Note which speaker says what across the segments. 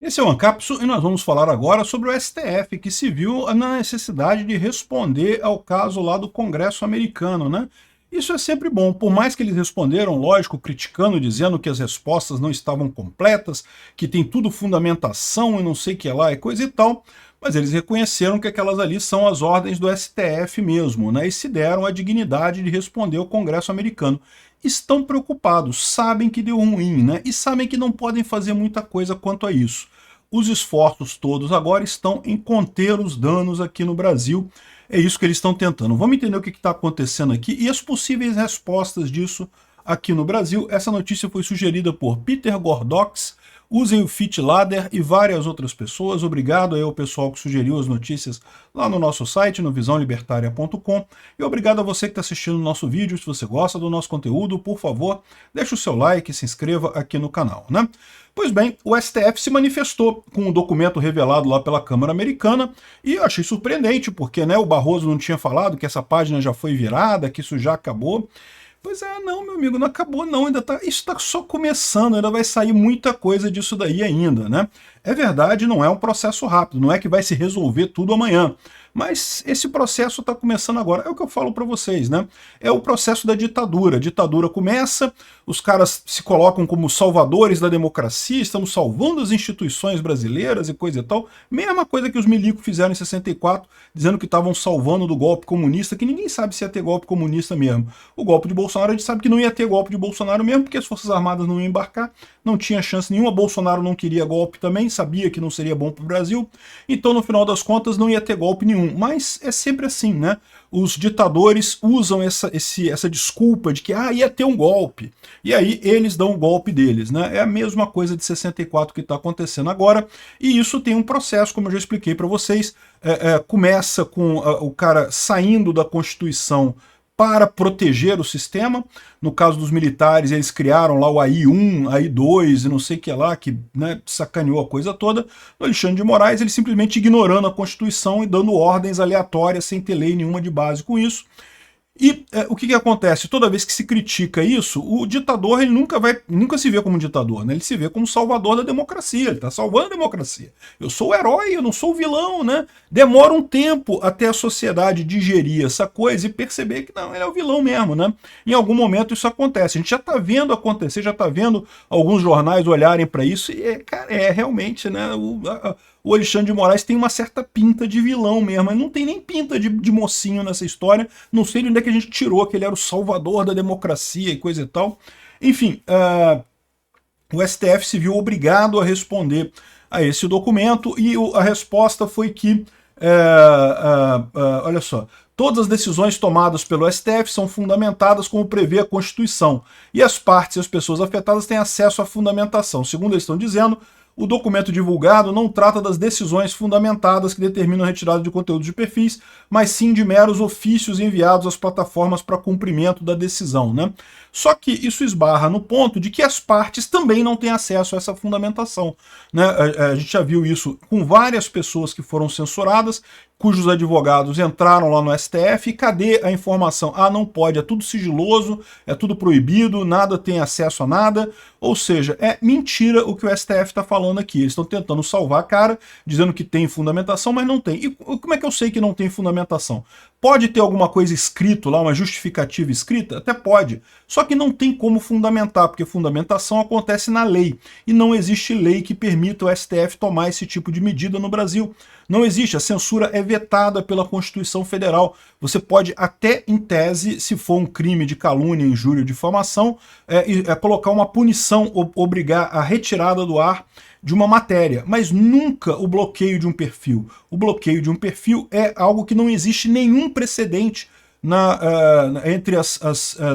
Speaker 1: Esse é o Ancapsu e nós vamos falar agora sobre o STF, que se viu na necessidade de responder ao caso lá do Congresso americano, né? Isso é sempre bom, por mais que eles responderam, lógico, criticando, dizendo que as respostas não estavam completas, que tem tudo fundamentação e não sei o que lá e coisa e tal, mas eles reconheceram que aquelas ali são as ordens do STF mesmo, né? E se deram a dignidade de responder ao Congresso americano. Estão preocupados, sabem que deu ruim, né? E sabem que não podem fazer muita coisa quanto a isso. Os esforços todos agora estão em conter os danos aqui no Brasil. É isso que eles estão tentando. Vamos entender o que está acontecendo aqui e as possíveis respostas disso aqui no Brasil. Essa notícia foi sugerida por Peter Gordox. Usem o FitLadder e várias outras pessoas. Obrigado aí ao pessoal que sugeriu as notícias lá no nosso site, no visãolibertaria.com. E obrigado a você que está assistindo o nosso vídeo. Se você gosta do nosso conteúdo, por favor, deixe o seu like e se inscreva aqui no canal, né? Pois bem, o STF se manifestou com um documento revelado lá pela Câmara Americana e eu achei surpreendente, porque né, o Barroso não tinha falado que essa página já foi virada, que isso já acabou. Pois é, não, meu amigo, não acabou não, isso está só começando, ainda vai sair muita coisa disso daí ainda, né? É verdade, não é um processo rápido, não é que vai se resolver tudo amanhã, mas esse processo está começando agora, é o que eu falo para vocês, né? É o processo da ditadura, a ditadura começa, os caras se colocam como salvadores da democracia, estamos salvando as instituições brasileiras e coisa e tal, mesma coisa que os milicos fizeram em 64, dizendo que estavam salvando do golpe comunista, que ninguém sabe se ia ter golpe comunista mesmo. O golpe de Bolsonaro, a gente sabe que não ia ter golpe de Bolsonaro mesmo, porque as Forças Armadas não iam embarcar, não tinha chance nenhuma, Bolsonaro não queria golpe também, sabia que não seria bom para o Brasil, então no final das contas não ia ter golpe nenhum. Mas é sempre assim, né? Os ditadores usam essa desculpa de que ia ter um golpe, e aí eles dão o golpe deles, né? É a mesma coisa de 64 que está acontecendo agora, e isso tem um processo, como eu já expliquei para vocês, começa com o cara saindo da Constituição para proteger o sistema. No caso dos militares, eles criaram lá o AI-1, AI-2 e não sei o que lá, que né, sacaneou a coisa toda. No Alexandre de Moraes, ele simplesmente ignorando a Constituição e dando ordens aleatórias, sem ter lei nenhuma de base com isso. E o que acontece? Toda vez que se critica isso, o ditador ele nunca se vê como ditador, né? Ele se vê como salvador da democracia, ele está salvando a democracia. Eu sou o herói, eu não sou o vilão, né? Demora um tempo até a sociedade digerir essa coisa e perceber que não, ele é o vilão mesmo, né? Em algum momento isso acontece. A gente já está vendo acontecer, já está vendo alguns jornais olharem para isso e, cara, realmente, né? O Alexandre de Moraes tem uma certa pinta de vilão mesmo, mas não tem nem pinta de mocinho nessa história. Não sei de onde é que a gente tirou que ele era o salvador da democracia e coisa e tal. Enfim, o STF se viu obrigado a responder a esse documento e a resposta foi que, olha só, todas as decisões tomadas pelo STF são fundamentadas como prevê a Constituição e as partes e as pessoas afetadas têm acesso à fundamentação. Segundo eles estão dizendo, o documento divulgado não trata das decisões fundamentadas que determinam a retirada de conteúdo de perfis, mas sim de meros ofícios enviados às plataformas para cumprimento da decisão, né? Só que isso esbarra no ponto de que as partes também não têm acesso a essa fundamentação, né? A gente já viu isso com várias pessoas que foram censuradas, cujos advogados entraram lá no STF e cadê a informação? Não pode, é tudo sigiloso, é tudo proibido, nada tem acesso a nada, ou seja, é mentira o que o STF está falando aqui. Eles estão tentando salvar a cara, dizendo que tem fundamentação, mas não tem. E como é que eu sei que não tem fundamentação? Pode ter alguma coisa escrito lá, uma justificativa escrita? Até pode. Só que não tem como fundamentar, porque fundamentação acontece na lei. E não existe lei que permita o STF tomar esse tipo de medida no Brasil. Não existe. A censura é vetada pela Constituição Federal. Você pode até, em tese, se for um crime de calúnia, injúria, difamação, colocar uma punição, obrigar a retirada do ar de uma matéria, mas nunca o bloqueio de um perfil. O bloqueio de um perfil é algo que não existe nenhum precedente entre as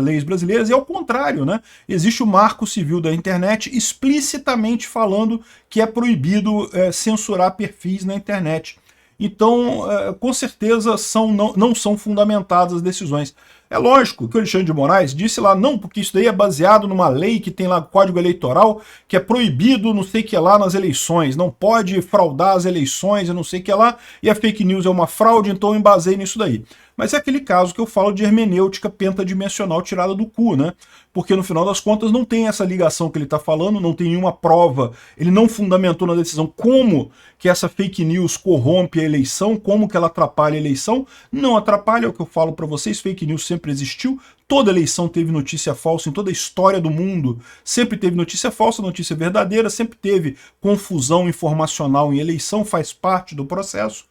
Speaker 1: leis brasileiras, e ao contrário, né? Existe o Marco Civil da Internet explicitamente falando que é proibido censurar perfis na internet. Então, com certeza, não são fundamentadas as decisões. É lógico que o Alexandre de Moraes disse lá, não, porque isso daí é baseado numa lei que tem lá Código Eleitoral, que é proibido não sei o que lá nas eleições, não pode fraudar as eleições e não sei o que lá, e a fake news é uma fraude, então eu embasei nisso daí. Mas é aquele caso que eu falo de hermenêutica pentadimensional tirada do cu, né? Porque no final das contas não tem essa ligação que ele está falando, não tem nenhuma prova, ele não fundamentou na decisão como que essa fake news corrompe a eleição, como que ela atrapalha a eleição. Não atrapalha, é o que eu falo para vocês, fake news sempre existiu, toda eleição teve notícia falsa, em toda a história do mundo sempre teve notícia falsa, notícia verdadeira, sempre teve confusão informacional em eleição, faz parte do processo.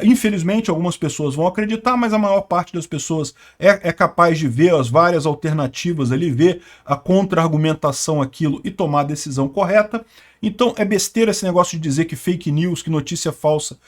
Speaker 1: Infelizmente, algumas pessoas vão acreditar, mas a maior parte das pessoas é capaz de ver as várias alternativas ali, ver a contra-argumentação aquilo e tomar a decisão correta. Então é besteira esse negócio de dizer que fake news, que notícia falsa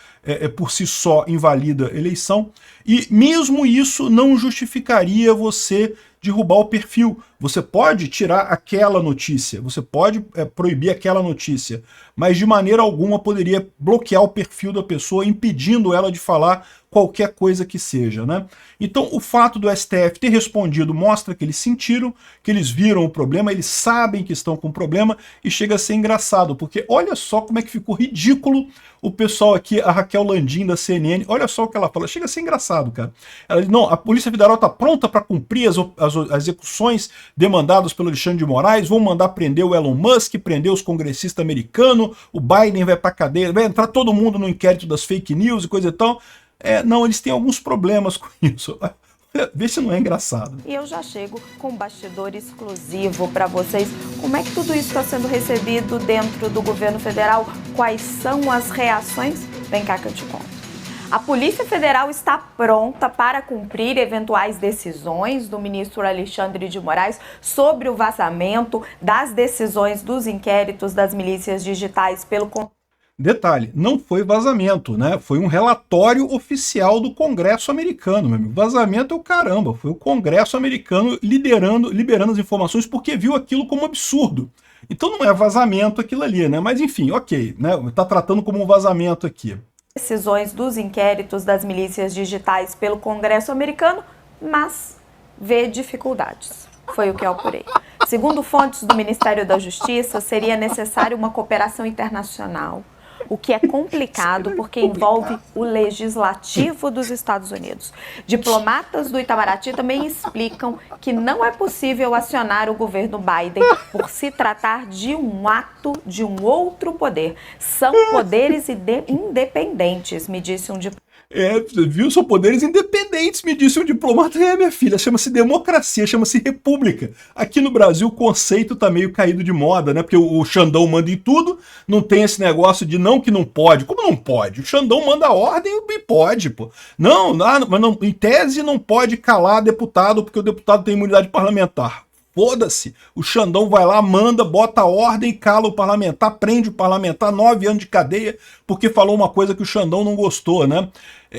Speaker 1: por si só invalida eleição. E mesmo isso não justificaria você derrubar o perfil. Você pode tirar aquela notícia, você pode proibir aquela notícia, mas de maneira alguma poderia bloquear o perfil da pessoa, impedindo ela de falar qualquer coisa que seja, né? Então o fato do STF ter respondido mostra que eles sentiram, que eles viram o problema, eles sabem que estão com problema, e chega a ser engraçado, porque olha só como é que ficou ridículo o pessoal aqui, a Raquel Landim da CNN, olha só o que ela fala, chega a ser engraçado, cara. Ela diz, não, a Polícia Federal está pronta para cumprir as execuções demandadas pelo Alexandre de Moraes, vão mandar prender o Elon Musk, prender os congressistas americanos, o Biden vai para cadeia, vai entrar todo mundo no inquérito das fake news e coisa e tal. Não, eles têm alguns problemas com isso. Vê se não é engraçado.
Speaker 2: E eu já chego com um bastidor exclusivo para vocês. Como é que tudo isso está sendo recebido dentro do governo federal? Quais são as reações? Vem cá que eu te conto. A Polícia Federal está pronta para cumprir eventuais decisões do ministro Alexandre de Moraes sobre o vazamento das decisões dos inquéritos das milícias digitais pelo...
Speaker 1: Detalhe, não foi vazamento, né? Foi um relatório oficial do Congresso americano, meu amigo. Vazamento é o caramba, foi o Congresso americano liberando as informações porque viu aquilo como absurdo. Então não é vazamento aquilo ali, né? Mas enfim, ok, né? Tá tratando como um vazamento aqui.
Speaker 2: Decisões dos inquéritos das milícias digitais pelo Congresso americano, mas vê dificuldades. Foi o que eu apurei. Segundo fontes do Ministério da Justiça, seria necessário uma cooperação internacional, o que é complicado porque envolve o legislativo dos Estados Unidos. Diplomatas do Itamaraty também explicam que não é possível acionar o governo Biden por se tratar de um ato de um outro poder. São poderes independentes, me disse um diplomata.
Speaker 1: Viu? São poderes independentes, me disse um diplomata. Minha filha, chama-se democracia, chama-se república. Aqui no Brasil o conceito tá meio caído de moda, né? Porque o Xandão manda em tudo, não tem esse negócio de não que não pode. Como não pode? O Xandão manda a ordem e pode, pô. Não, mas não, em tese não pode calar deputado, porque o deputado tem imunidade parlamentar. Foda-se, o Xandão vai lá, manda, bota a ordem, cala o parlamentar, prende o parlamentar, 9 anos de cadeia, porque falou uma coisa que o Xandão não gostou, né?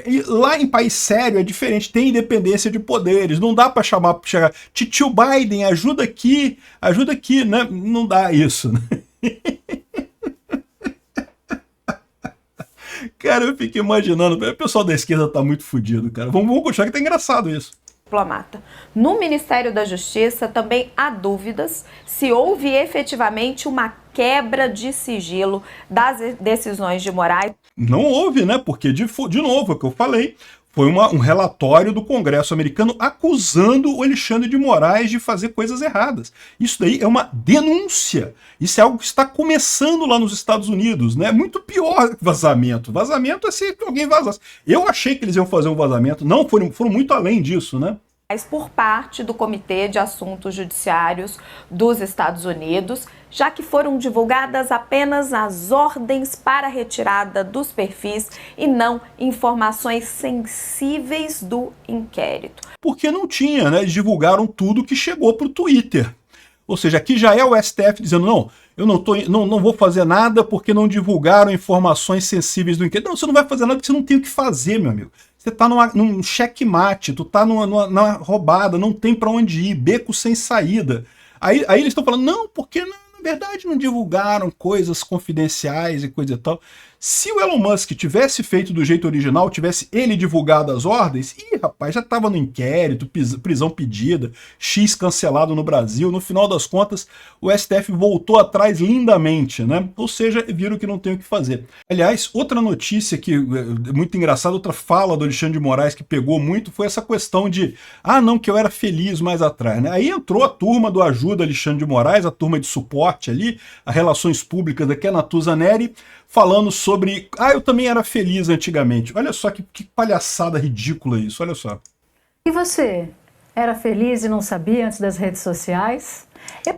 Speaker 1: E lá em país sério é diferente, tem independência de poderes, não dá pra chegar, tio Biden, ajuda aqui, né? Não dá isso, né? Cara, eu fico imaginando, o pessoal da esquerda tá muito fudido, cara. Vamos continuar que tá engraçado isso.
Speaker 2: Diplomata. No Ministério da Justiça também há dúvidas se houve efetivamente uma quebra de sigilo das decisões de Moraes.
Speaker 1: Não houve, né? Porque, de novo, é o que eu falei, foi um relatório do Congresso americano acusando o Alexandre de Moraes de fazer coisas erradas. Isso daí é uma denúncia. Isso é algo que está começando lá nos Estados Unidos, né? Muito pior que vazamento. Vazamento é se alguém vazasse. Eu achei que eles iam fazer um vazamento. Não, foram muito além disso, né?
Speaker 2: Por parte do Comitê de Assuntos Judiciários dos Estados Unidos, já que foram divulgadas apenas as ordens para a retirada dos perfis e não informações sensíveis do inquérito.
Speaker 1: Porque não tinha, né? Eles divulgaram tudo que chegou para o Twitter. Ou seja, aqui já é o STF dizendo, não, eu não vou fazer nada porque não divulgaram informações sensíveis do inquérito. Não, você não vai fazer nada porque você não tem o que fazer, meu amigo. Você tá num checkmate, tu tá numa roubada, não tem pra onde ir, beco sem saída. Aí eles estão falando, não, porque não na verdade não divulgaram coisas confidenciais e coisa e tal. Se o Elon Musk tivesse feito do jeito original, tivesse ele divulgado as ordens, rapaz, já estava no inquérito, prisão pedida, X cancelado no Brasil. No final das contas, o STF voltou atrás lindamente, né? Ou seja, viram que não tem o que fazer. Aliás, outra notícia que é muito engraçada, outra fala do Alexandre de Moraes que pegou muito, foi essa questão de, não, que eu era feliz mais atrás, né? Aí entrou a turma do Ajuda Alexandre de Moraes, a turma de suporte ali, a Relações Públicas da Natuza Neri, falando sobre, eu também era feliz antigamente. Olha só que palhaçada ridícula isso, olha só.
Speaker 3: E você? Era feliz e não sabia antes das redes sociais?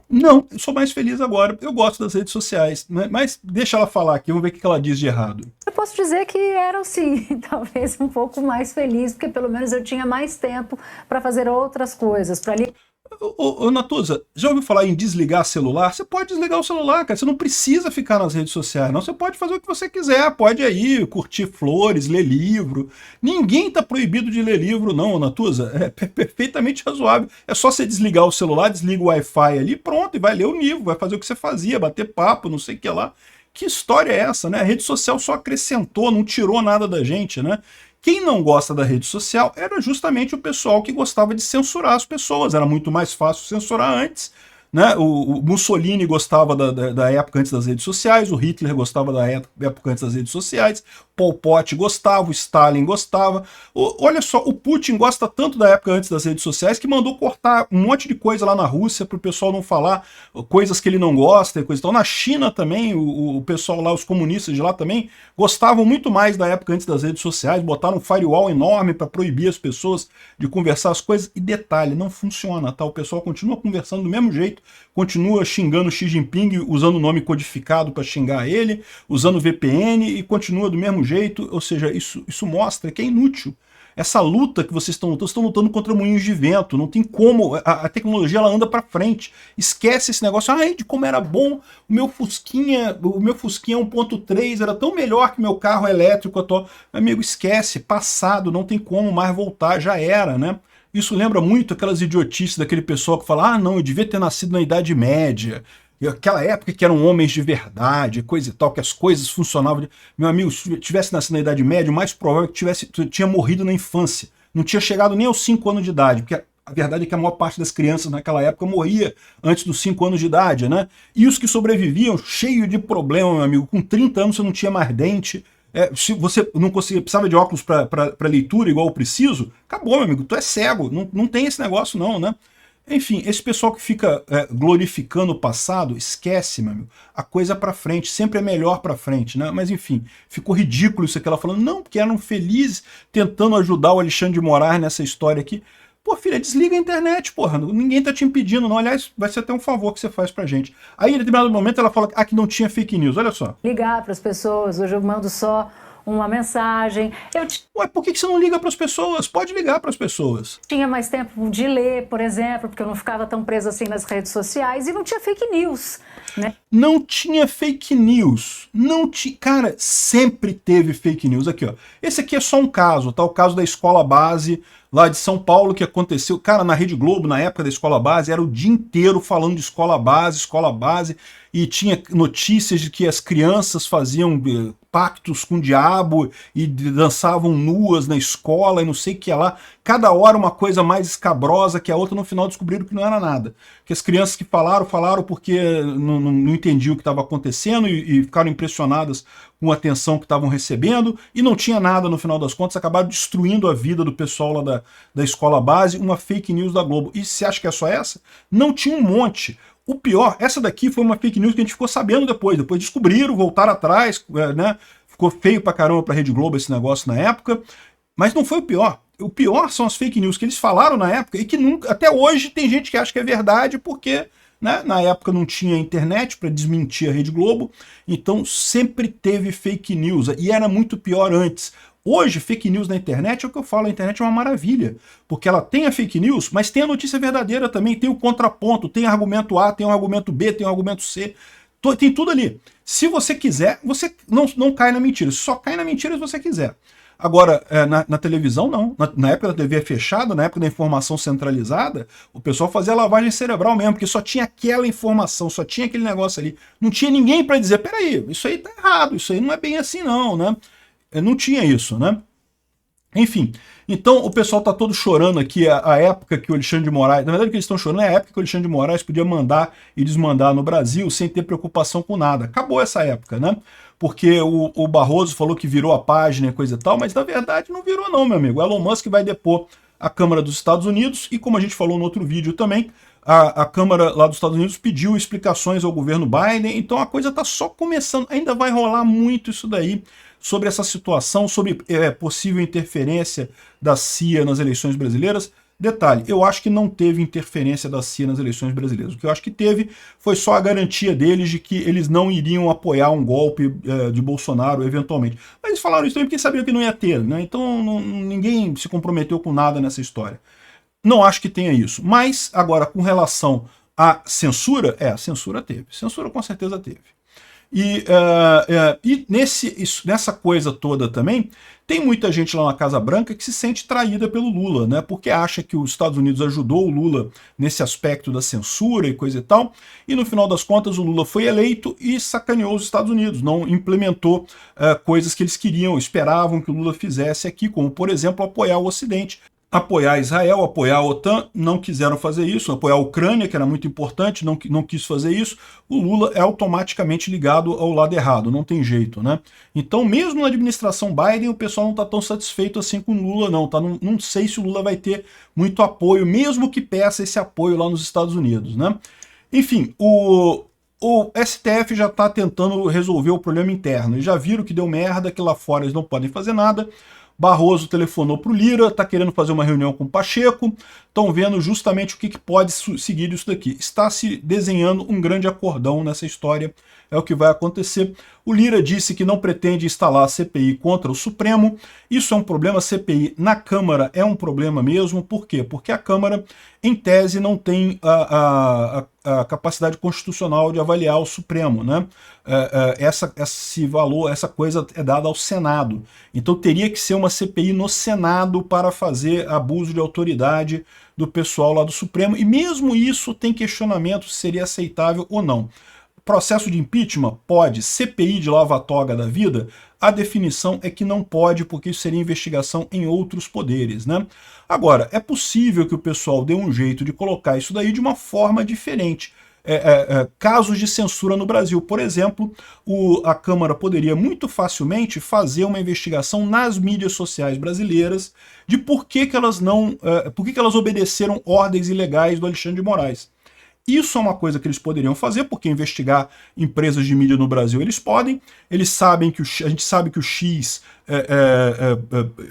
Speaker 1: Não, eu sou mais feliz agora. Eu gosto das redes sociais, né? Mas deixa ela falar aqui, vamos ver o que ela diz de errado.
Speaker 3: Eu posso dizer que era sim, talvez um pouco mais feliz, porque pelo menos eu tinha mais tempo para fazer outras coisas, para ali.
Speaker 1: Ô, Natuza, já ouviu falar em desligar celular? Você pode desligar o celular, cara. Você não precisa ficar nas redes sociais, não. Você pode fazer o que você quiser. Pode aí curtir flores, ler livro. Ninguém tá proibido de ler livro, não, Natuza. É perfeitamente razoável. É só você desligar o celular, desliga o Wi-Fi ali, pronto, e vai ler o livro, vai fazer o que você fazia, bater papo, não sei o que lá. Que história é essa, né? A rede social só acrescentou, não tirou nada da gente, né? Quem não gosta da rede social era justamente o pessoal que gostava de censurar as pessoas. Era muito mais fácil censurar antes, né? O Mussolini gostava da época antes das redes sociais, o Hitler gostava da época antes das redes sociais, Pol Pot gostava, o Stalin gostava. Olha só, o Putin gosta tanto da época antes das redes sociais que mandou cortar um monte de coisa lá na Rússia para o pessoal não falar coisas que ele não gosta e coisa e tal. Na China também, o pessoal lá, os comunistas de lá também, gostavam muito mais da época antes das redes sociais, botaram um firewall enorme para proibir as pessoas de conversar as coisas. E detalhe, não funciona, tá? O pessoal continua conversando do mesmo jeito, continua xingando Xi Jinping, usando o nome codificado para xingar ele, usando VPN e continua do mesmo jeito. Ou seja, isso mostra que é inútil. Essa luta que vocês estão lutando contra moinhos de vento, não tem como, a tecnologia ela anda para frente. Esquece esse negócio, de como era bom o meu Fusquinha 1.3 era tão melhor que meu carro elétrico atual. Meu amigo, esquece, passado, não tem como mais voltar, já era, né? Isso lembra muito aquelas idiotices daquele pessoal que fala, não, eu devia ter nascido na Idade Média, e aquela época que eram homens de verdade, coisa e tal, que as coisas funcionavam. Meu amigo, se tivesse nascido na Idade Média, o mais provável é que tinha morrido na infância. Não tinha chegado nem aos 5 anos de idade, porque a verdade é que a maior parte das crianças naquela época morria antes dos 5 anos de idade, né? E os que sobreviviam, cheio de problema, meu amigo, com 30 anos você não tinha mais dente, se você não conseguia, precisava de óculos para leitura igual eu preciso, acabou, meu amigo, tu é cego, não tem esse negócio não, né? Enfim, esse pessoal que fica glorificando o passado, esquece, meu amigo, a coisa para frente, sempre é melhor para frente, né? Mas enfim, ficou ridículo isso aqui, ela falando, não, porque eram felizes tentando ajudar o Alexandre de Moraes nessa história aqui. Pô, filha, desliga a internet, porra, ninguém tá te impedindo, não. Aliás, vai ser até um favor que você faz pra gente. Aí, em determinado momento, ela fala que não tinha fake news, olha só.
Speaker 3: Ligar para as pessoas, hoje eu mando só uma mensagem.
Speaker 1: Ué, por que você não liga pras pessoas? Pode ligar pras pessoas.
Speaker 3: Tinha mais tempo de ler, por exemplo, porque eu não ficava tão presa assim nas redes sociais e não tinha fake news, né?
Speaker 1: Não tinha fake news. Cara, sempre teve fake news. Aqui, ó. Esse aqui é só um caso, tá? O caso da escola base lá de São Paulo que aconteceu. Cara, na Rede Globo, na época da escola base, era o dia inteiro falando de escola base, e tinha notícias de que as crianças faziam pactos com o diabo e dançavam nuas na escola e não sei o que lá. Cada hora uma coisa mais escabrosa que a outra, no final descobriram que não era nada. Que as crianças que falaram porque não entendiam o que estava acontecendo e ficaram impressionadas com a atenção que estavam recebendo e não tinha nada no final das contas, acabaram destruindo a vida do pessoal lá da escola base, uma fake news da Globo. E você acha que é só essa? Não, tinha um monte. O pior, essa daqui foi uma fake news que a gente ficou sabendo depois descobriram, voltaram atrás, né? Ficou feio pra caramba pra Rede Globo esse negócio na época, mas não foi o pior. O pior são as fake news que eles falaram na época e que até hoje tem gente que acha que é verdade porque, né, na época não tinha internet para desmentir a Rede Globo, então sempre teve fake news e era muito pior antes. Hoje, fake news na internet, é o que eu falo, a internet é uma maravilha, porque ela tem a fake news, mas tem a notícia verdadeira também, tem o contraponto, tem argumento A, tem o argumento B, tem o argumento C, tem tudo ali. Se você quiser, você não cai na mentira, só cai na mentira se você quiser. Agora, na televisão, não. Na época da TV fechada, na época da informação centralizada, o pessoal fazia lavagem cerebral mesmo, porque só tinha aquela informação, só tinha aquele negócio ali. Não tinha ninguém para dizer, peraí, isso aí tá errado, isso aí não é bem assim não, né? Não tinha isso, né? Enfim, então o pessoal tá todo chorando aqui a época que o Alexandre de Moraes... Na verdade, o que eles estão chorando é a época que o Alexandre de Moraes podia mandar e desmandar no Brasil sem ter preocupação com nada. Acabou essa época, né? Porque o Barroso falou que virou a página e coisa e tal, mas na verdade não virou não, meu amigo. O Elon Musk vai depor a Câmara dos Estados Unidos e, como a gente falou no outro vídeo também, a Câmara lá dos Estados Unidos pediu explicações ao governo Biden, então a coisa tá só começando. Ainda vai rolar muito isso daí, sobre essa situação, sobre possível interferência da CIA nas eleições brasileiras. Detalhe, eu acho que não teve interferência da CIA nas eleições brasileiras. O que eu acho que teve foi só a garantia deles de que eles não iriam apoiar um golpe de Bolsonaro, eventualmente. Mas eles falaram isso também porque sabiam que não ia ter, né? Então ninguém se comprometeu com nada nessa história. Não acho que tenha isso. Mas, agora, com relação à censura, a censura teve. Censura com certeza teve. E nessa coisa toda também, tem muita gente lá na Casa Branca que se sente traída pelo Lula, né? Porque acha que os Estados Unidos ajudou o Lula nesse aspecto da censura e coisa e tal, e no final das contas o Lula foi eleito e sacaneou os Estados Unidos, não implementou coisas que eles queriam, esperavam que o Lula fizesse aqui, como, por exemplo, apoiar o Ocidente. Apoiar Israel, apoiar a OTAN, não quiseram fazer isso, apoiar a Ucrânia, que era muito importante, não quis fazer isso. O Lula é automaticamente ligado ao lado errado, não tem jeito, né? Então, mesmo na administração Biden, o pessoal não está tão satisfeito assim com o Lula, não. Tá? Não sei se o Lula vai ter muito apoio, mesmo que peça esse apoio lá nos Estados Unidos, né? Enfim, o STF já está tentando resolver o problema interno. Eles já viram que deu merda, que lá fora eles não podem fazer nada. Barroso telefonou para o Lira, está querendo fazer uma reunião com o Pacheco, estão vendo justamente o que pode seguir disso daqui. Está se desenhando um grande acordão nessa história, é o que vai acontecer. O Lira disse que não pretende instalar a CPI contra o Supremo. Isso é um problema. A CPI na Câmara é um problema mesmo. Por quê? Porque a Câmara, em tese, não tem a capacidade constitucional de avaliar o Supremo, né? Esse valor, essa coisa é dada ao Senado. Então teria que ser uma CPI no Senado para fazer abuso de autoridade do pessoal lá do Supremo. E mesmo isso tem questionamento se seria aceitável ou não. Processo de impeachment? Pode. CPI de lava-toga da vida? A definição é que não pode, porque isso seria investigação em outros poderes, né? Agora, é possível que o pessoal dê um jeito de colocar isso daí de uma forma diferente. Casos de censura no Brasil, por exemplo, a Câmara poderia muito facilmente fazer uma investigação nas mídias sociais brasileiras de por que elas obedeceram ordens ilegais do Alexandre de Moraes. Isso é uma coisa que eles poderiam fazer, porque investigar empresas de mídia no Brasil eles podem. Eles sabem que a gente sabe que o X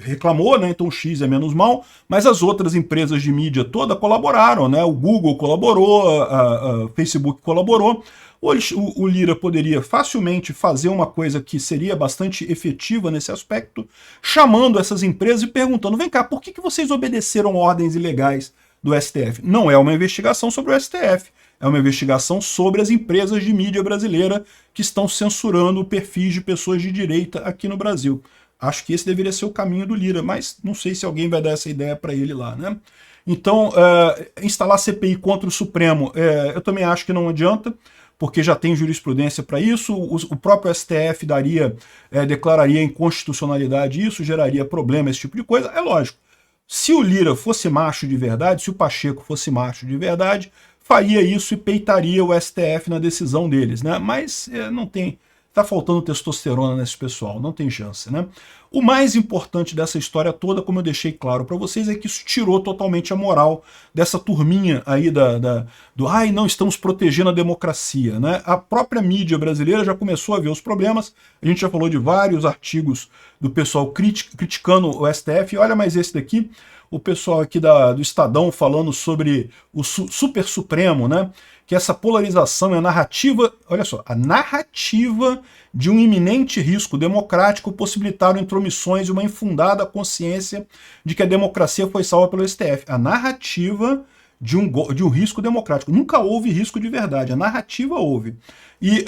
Speaker 1: reclamou, né? Então o X é menos mal, mas as outras empresas de mídia toda colaboraram, né? O Google colaborou, a Facebook colaborou. O Lira poderia facilmente fazer uma coisa que seria bastante efetiva nesse aspecto, chamando essas empresas e perguntando: vem cá, por que vocês obedeceram ordens ilegais do STF? Não é uma investigação sobre o STF, é uma investigação sobre as empresas de mídia brasileira que estão censurando perfis de pessoas de direita aqui no Brasil. Acho que esse deveria ser o caminho do Lira, mas não sei se alguém vai dar essa ideia para ele lá, né? Então, instalar CPI contra o Supremo, eu também acho que não adianta, porque já tem jurisprudência para isso. O próprio STF declararia inconstitucionalidade, isso geraria problema, esse tipo de coisa. É lógico. Se o Lira fosse macho de verdade, se o Pacheco fosse macho de verdade, faria isso e peitaria o STF na decisão deles, né? Mas não tem, tá faltando testosterona nesse pessoal, não tem chance, né? O mais importante dessa história toda, como eu deixei claro para vocês, é que isso tirou totalmente a moral dessa turminha aí do ai, não estamos protegendo a democracia, né? A própria mídia brasileira já começou a ver os problemas. A gente já falou de vários artigos do pessoal criticando o STF. E olha mais esse daqui, o pessoal aqui do Estadão falando sobre o Super Supremo, né? Que essa polarização é a narrativa, olha só, a narrativa de um iminente risco democrático possibilitaram intromissões e uma infundada consciência de que a democracia foi salva pelo STF. A narrativa de um risco democrático. Nunca houve risco de verdade, a narrativa houve. E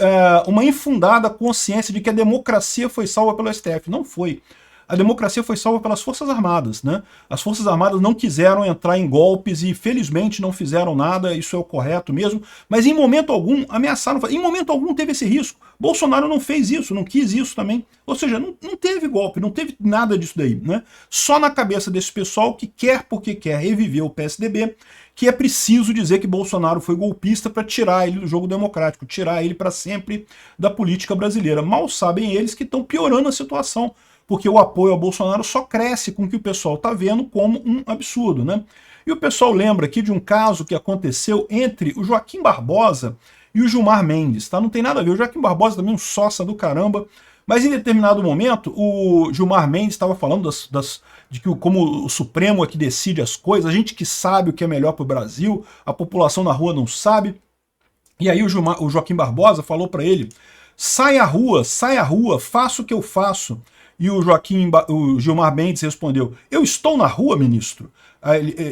Speaker 1: uma infundada consciência de que a democracia foi salva pelo STF. Não foi. a democracia foi salva pelas Forças Armadas, né? As Forças Armadas não quiseram entrar em golpes e felizmente não fizeram nada, isso é o correto mesmo, mas em momento algum ameaçaram, em momento algum teve esse risco. Bolsonaro não fez isso, não quis isso também, ou seja, não teve golpe, não teve nada disso daí, né? Só na cabeça desse pessoal que quer porque quer reviver o PSDB, que é preciso dizer que Bolsonaro foi golpista para tirar ele do jogo democrático, tirar ele para sempre da política brasileira. Mal sabem eles que estão piorando a situação, porque o apoio ao Bolsonaro só cresce com o que o pessoal está vendo como um absurdo, né? E o pessoal lembra aqui de um caso que aconteceu entre o Joaquim Barbosa e o Gilmar Mendes, tá? Não tem nada a ver, o Joaquim Barbosa também é um sócia do caramba, mas em determinado momento o Gilmar Mendes estava falando de que como o Supremo é que decide as coisas, a gente que sabe o que é melhor para o Brasil, a população na rua não sabe. E aí o Joaquim Barbosa falou para ele, sai à rua, faça o que eu faço. E o Gilmar Mendes respondeu, eu estou na rua, ministro?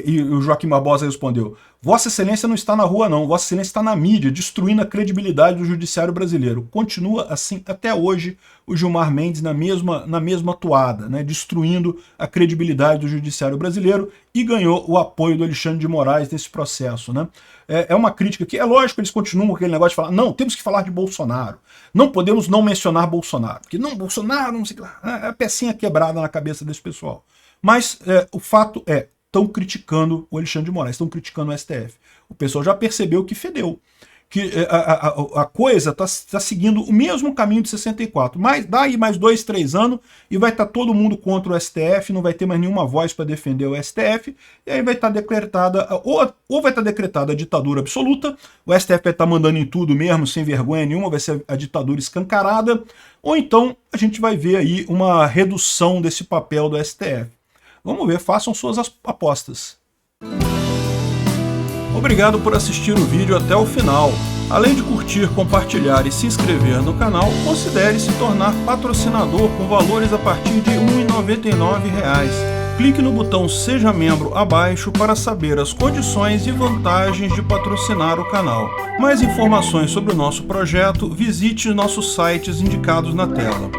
Speaker 1: E o Joaquim Barbosa respondeu, Vossa Excelência não está na rua não, Vossa Excelência está na mídia, destruindo a credibilidade do judiciário brasileiro. Continua assim até hoje o Gilmar Mendes na mesma toada, né, destruindo a credibilidade do judiciário brasileiro e ganhou o apoio do Alexandre de Moraes nesse processo, né? É uma crítica que, é lógico, eles continuam com aquele negócio de falar, não, temos que falar de Bolsonaro, não podemos não mencionar Bolsonaro, porque não, Bolsonaro, não sei o que lá, é a pecinha quebrada na cabeça desse pessoal. Mas o fato é, estão criticando o Alexandre de Moraes, estão criticando o STF. O pessoal já percebeu que fedeu, que a coisa está seguindo o mesmo caminho de 64. Mas dá aí mais 2, 3 anos e vai estar todo mundo contra o STF, não vai ter mais nenhuma voz para defender o STF, e aí vai estar decretada, ou vai estar decretada a ditadura absoluta, o STF vai estar mandando em tudo mesmo, sem vergonha nenhuma, vai ser a ditadura escancarada, ou então a gente vai ver aí uma redução desse papel do STF. Vamos ver, façam suas apostas. Obrigado por assistir o vídeo até o final. Além de curtir, compartilhar e se inscrever no canal, considere se tornar patrocinador com valores a partir de R$ 1,99. Clique no botão Seja Membro abaixo para saber as condições e vantagens de patrocinar o canal. Mais informações sobre o nosso projeto, visite nossos sites indicados na tela.